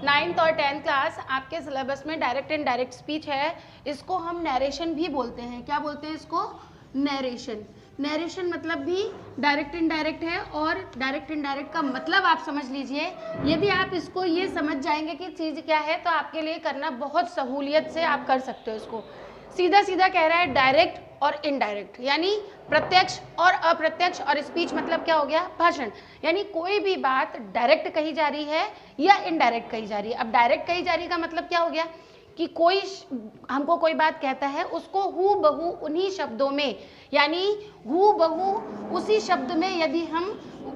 9th और 10th class आपके syllabus में डायरेक्ट एंड डायरेक्ट स्पीच है, इसको हम नरेशन भी बोलते हैं। क्या बोलते हैं इसको? नरेशन। नरेशन मतलब भी डायरेक्ट इनडायरेक्ट है, और डायरेक्ट इनडायरेक्ट का मतलब आप समझ लीजिए। यदि आप इसको ये समझ जाएंगे कि चीज़ क्या है तो आपके लिए करना बहुत सहूलियत से आप कर सकते हो इसको। सीधा सीधा कह रहा है डायरेक्ट और इनडायरेक्ट, यानी प्रत्यक्ष और अप्रत्यक्ष, और स्पीच मतलब क्या हो गया? भाषण। यानी कोई भी बात डायरेक्ट कही जा रही है या इनडायरेक्ट कही जा रही है। अब डायरेक्ट कही जा रही का मतलब क्या हो गया कि कोई हमको कोई बात कहता है, उसको हू बहू उन्हीं शब्दों में, यानी हू बहू उसी शब्द में यदि हम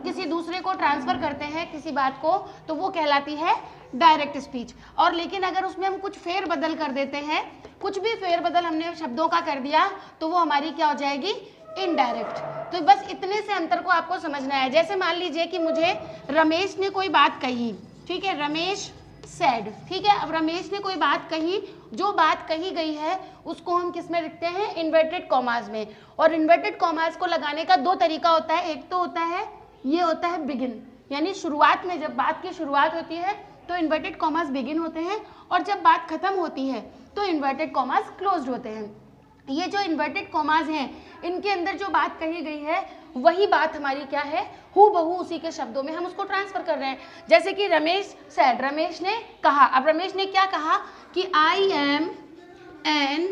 किसी दूसरे को ट्रांसफर करते हैं किसी बात को, तो वो कहलाती है डायरेक्ट स्पीच। और लेकिन अगर उसमें हम कुछ फेर बदल कर देते हैं, कुछ भी फेर बदल हमने शब्दों का कर दिया, तो वो हमारी क्या हो जाएगी? इनडायरेक्ट। तो बस इतने से अंतर को आपको समझना है। जैसे मान लीजिए कि मुझे रमेश ने कोई बात कही, ठीक है, रमेश सैड, ठीक है। अब रमेश ने कोई बात कही, जो बात कही गई है उसको हम किस में लिखते हैं? इन्वर्टेड कॉमास में। और इन्वर्टेड कॉमास को लगाने का दो तरीका होता है। एक तो होता है, ये होता है बिगिन, यानी शुरुआत में जब बात की शुरुआत होती है तो इन्वर्टेड कॉमास बिगिन होते हैं, और जब बात खत्म होती है तो इन्वर्टेड कॉमास क्लोज्ड होते हैं। ये जो इन्वर्टेड कॉमास हैं, इनके अंदर जो बात कही गई है वही बात हमारी क्या है? हू बहू उसी के शब्दों में हम उसको ट्रांसफर कर रहे हैं। जैसे कि रमेश सैड, रमेश ने कहा। अब रमेश ने क्या कहा कि I am an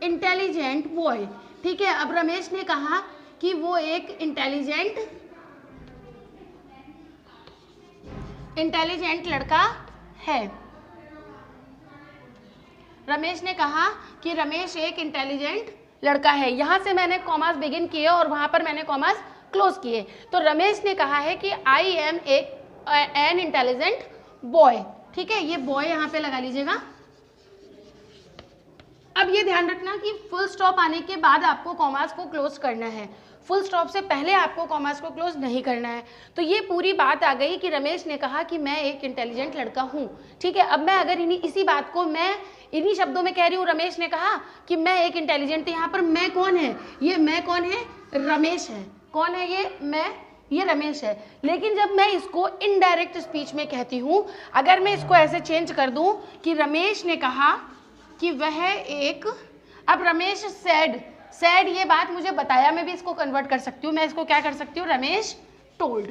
intelligent boy, ठीक है। अब रमेश ने कहा कि वो एक इंटेलिजेंट लड़का है। रमेश ने कहा कि रमेश एक इंटेलिजेंट लड़का है। यहाँ से मैंने कॉमास बिगिन किए और वहाँ पर मैंने कॉमास क्लोज किए। तो रमेश ने कहा है कि I am an intelligent boy, ठीक है। ये बॉय यहाँ पे लगा लीजिएगा। अब ये ध्यान रखना कि फुल स्टॉप आने के बाद आपको कॉमास को क्लोज करना है, फुल स्टॉप से पहले आपको कॉमास को क्लोज नहीं करना है। तो ये पूरी बात आ गई कि रमेश ने कहा कि मैं एक इंटेलिजेंट लड़का हूँ, ठीक है। अब मैं अगर इसी बात को मैं इन्हीं शब्दों में कह रही हूँ, रमेश ने कहा कि मैं एक इंटेलिजेंट, यहाँ पर मैं कौन है? ये मैं कौन है? रमेश है। कौन है ये? मैं, ये रमेश है। लेकिन जब मैं इसको इनडायरेक्ट स्पीच में कहती हूँ, अगर मैं इसको ऐसे चेंज कर दूँ कि रमेश ने कहा कि वह एक, अब रमेश सैड ये बात मुझे बताया, मैं भी इसको कन्वर्ट कर सकती हूँ। मैं इसको क्या कर सकती हूँ? रमेश टोल्ड।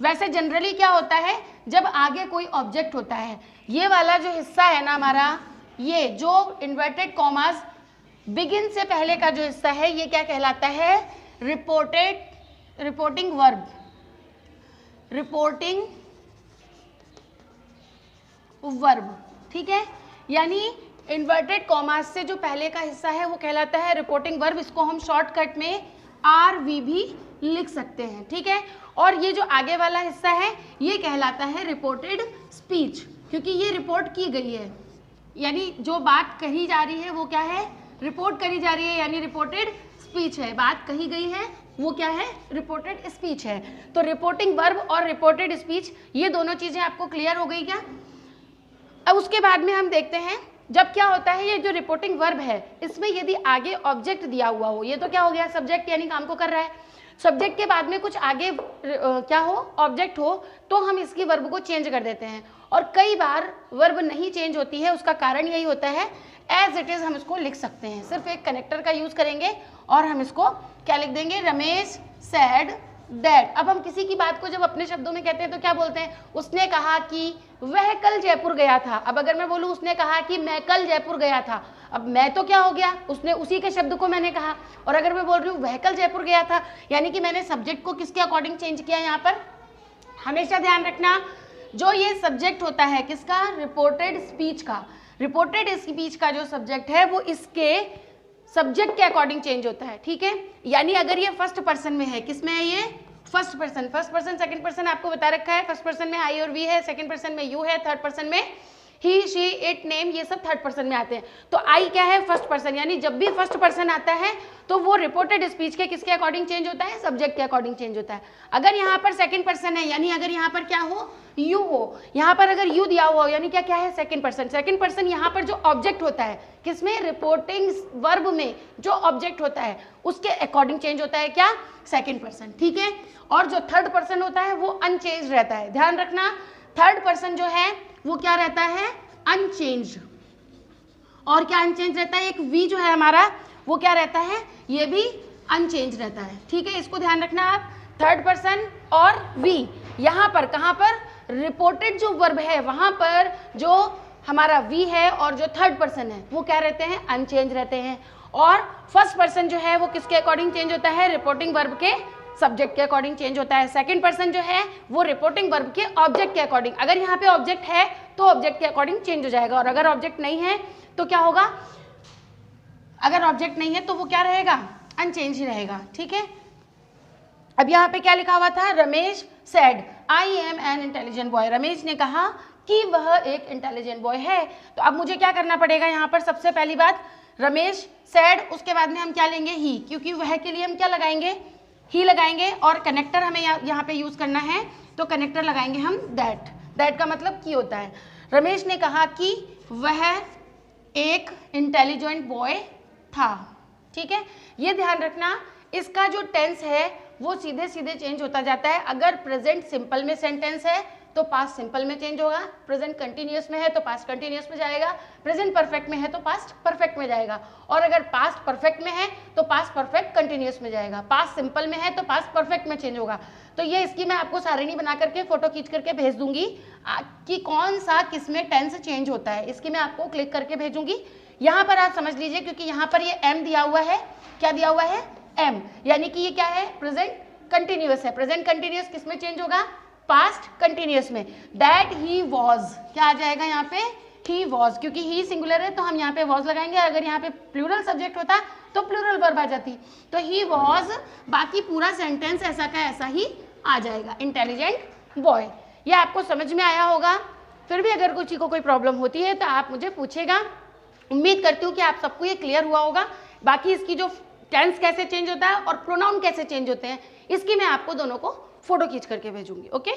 वैसे जनरली क्या होता है, जब आगे कोई ऑब्जेक्ट होता है, ये वाला जो हिस्सा है ना हमारा, ये जो इन्वर्टेड कॉमास बिगिन से पहले का जो हिस्सा है, ये क्या कहलाता है? रिपोर्टिंग वर्ब, ठीक है। यानी इन्वर्टेड कॉमास से जो पहले का हिस्सा है वो कहलाता है रिपोर्टिंग वर्ब। इसको हम शॉर्टकट में RV भी लिख सकते हैं, ठीक है। और ये जो आगे वाला हिस्सा है ये कहलाता है रिपोर्टेड स्पीच, क्योंकि ये रिपोर्ट की गई है, यानी जो बात कही जा रही है वो क्या है? रिपोर्ट करी जा रही है, यानी रिपोर्टेड स्पीच है। बात कही गई है वो क्या है? रिपोर्टेड स्पीच है। तो रिपोर्टिंग वर्ब और रिपोर्टेड स्पीच, ये दोनों चीजें आपको क्लियर हो गई क्या? अब उसके बाद में हम देखते हैं जब क्या होता है, ये जो रिपोर्टिंग वर्ब है इसमें यदि आगे ऑब्जेक्ट दिया हुआ हो, ये तो क्या हो गया? सब्जेक्ट, यानी काम को कर रहा है। सब्जेक्ट के बाद में कुछ आगे क्या हो? ऑब्जेक्ट हो, तो हम इसकी वर्ब को चेंज कर देते हैं। और कई बार वर्ब नहीं चेंज होती है, उसका कारण यही होता है एज इट इज हम इसको लिख सकते हैं। सिर्फ एक कनेक्टर का यूज करेंगे और हम इसको क्या लिख देंगे? Ramesh sad that. अब हम किसी की बात को जब अपने शब्दों में कहते हैं तो क्या बोलते हैं? उसने कहा कि वह कल जयपुर गया था। अब अगर मैं बोलूँ उसने कहा कि मैं कल जयपुर गया था, अब मैं तो क्या हो गया? उसने, उसी के शब्द को मैंने कहा। और अगर मैं बोल रही हूँ वह कल जयपुर गया था, यानी कि मैंने सब्जेक्ट को किसके अकॉर्डिंग चेंज किया। यहाँ पर हमेशा ध्यान रखना, जो ये सब्जेक्ट होता है किसका? रिपोर्टेड स्पीच का। रिपोर्टेड स्पीच का जो सब्जेक्ट है वो इसके सब्जेक्ट के अकॉर्डिंग चेंज होता है, ठीक है। यानी अगर ये फर्स्ट पर्सन में है, किस में है ये? First person. सेकंड पर्सन आपको बता रखा है। फर्स्ट पर्सन में आई और वी है, सेकंड पर्सन में यू है, थर्ड पर्सन में ही, शी, इट, नेम, ये सब थर्ड पर्सन में आते हैं। तो आई क्या है? First person. यानी जब भी फर्स्ट पर्सन आता है तो वो रिपोर्टेड स्पीच के किसके अकॉर्डिंग चेंज होता है? सब्जेक्ट के अकॉर्डिंग चेंज होता है। अगर यहाँ पर सेकंड पर्सन है, यानी अगर यहाँ पर क्या हो? यू हो, यहाँ पर अगर यू दिया हुआ हो, यानी क्या है? Second person. सेकंड पर्सन यहाँ पर जो ऑब्जेक्ट होता है किसमें? रिपोर्टिंग वर्ब में जो ऑब्जेक्ट होता है उसके अकॉर्डिंग चेंज होता है क्या? सेकंड पर्सन, ठीक है। और जो थर्ड पर्सन होता है वो अनचेंज रहता है। ध्यान रखना, थर्ड पर्सन जो है वो क्या रहता है, अनचेंज्ड। और क्या अनचेंज रहता है, एक वी जो है हमारा वो क्या रहता है, ये भी अनचेंज रहता है। ठीक है, इसको ध्यान रखना आप, थर्ड पर्सन और वी। यहाँ पर कहाँ पर, रिपोर्टेड जो वर्ब है वहाँ पर जो हमारा वी है और जो थर्ड पर्सन है वो क्या रहते हैं, अनचेंज रहते हैं। और फर्स्ट पर्सन जो है वो किसके अकॉर्डिंग चेंज होता है, रिपोर्टिंग वर्ब के सब्जेक्ट के अकॉर्डिंग चेंज होता है। सेकंड पर्सन जो है वो रिपोर्टिंग वर्ब के ऑब्जेक्ट के अकॉर्डिंग, अगर यहाँ पे ऑब्जेक्ट है तो ऑब्जेक्ट के अकॉर्डिंग चेंज हो जाएगा, और अगर ऑब्जेक्ट नहीं है तो क्या होगा, अगर ऑब्जेक्ट नहीं है तो वो क्या रहेगा, अनचेंज ही रहेगा। ठीक है, अब यहाँ पे क्या लिखा हुआ था, Ramesh said I am an intelligent boy. Ramesh ने कहा कि वह एक इंटेलिजेंट बॉय है। तो अब मुझे क्या करना पड़ेगा, यहाँ पर सबसे पहली बात रमेश सेड, उसके बाद में हम क्या लेंगे, ही, क्योंकि वह के लिए हम क्या लगाएंगे, ही लगाएंगे, और कनेक्टर हमें यहाँ पे यूज करना है, तो कनेक्टर लगाएंगे हम दैट। दैट का मतलब की होता है। रमेश ने कहा कि वह एक इंटेलिजेंट बॉय था। ठीक है, ये ध्यान रखना, इसका जो टेंस है वो सीधे सीधे चेंज होता जाता है। अगर प्रेजेंट सिंपल में सेंटेंस है तो पास्ट सिंपल में चेंज होगा, प्रेजेंट कंटिन्यूअस में है तो पास्ट कंटिन्यूअस में जाएगा, प्रेजेंट परफेक्ट में है तो पास्ट परफेक्ट में जाएगा, और अगर पास्ट परफेक्ट में है तो पास्ट परफेक्ट कंटिन्यूअस में जाएगा, पास्ट सिंपल में है तो पास्ट परफेक्ट में चेंज होगा। तो ये इसकी मैं आपको सारणी बना करके फोटो खींच करके भेज दूंगी कि कौन सा किस में टेंस चेंज होता है, इसकी मैं आपको क्लिक करके भेजूंगी। यहाँ पर आप समझ लीजिए, क्योंकि यहाँ पर ये एम दिया हुआ है, क्या दिया हुआ है, एम, यानी कि ये क्या है, प्रेजेंट कंटिन्यूअस है। प्रेजेंट कंटिन्यूअस किस में चेंज होगा, पास्ट कंटिन्यूअस में। दैट ही वॉज, क्या आ जाएगा यहाँ पे, ही वॉज, क्योंकि ही सिंगुलर है तो हम यहाँ पे वॉज लगाएंगे, अगर यहाँ पे प्लूरल सब्जेक्ट होता तो प्लूरल वर्ब आ जाती, तो ही वॉज, बाकी पूरा सेंटेंस ऐसा का ऐसा ही आ जाएगा, इंटेलिजेंट बॉय। ये आपको समझ में आया होगा। फिर भी अगर किसी को कोई प्रॉब्लम होती है तो आप मुझे पूछेगा। उम्मीद करती हूँ कि आप सबको ये क्लियर हुआ होगा। बाकी इसकी जो टेंस कैसे चेंज होता है और प्रोनाउन कैसे चेंज होते हैं, इसकी मैं आपको दोनों को फोटो खींच करके भेजूंगी। ओके।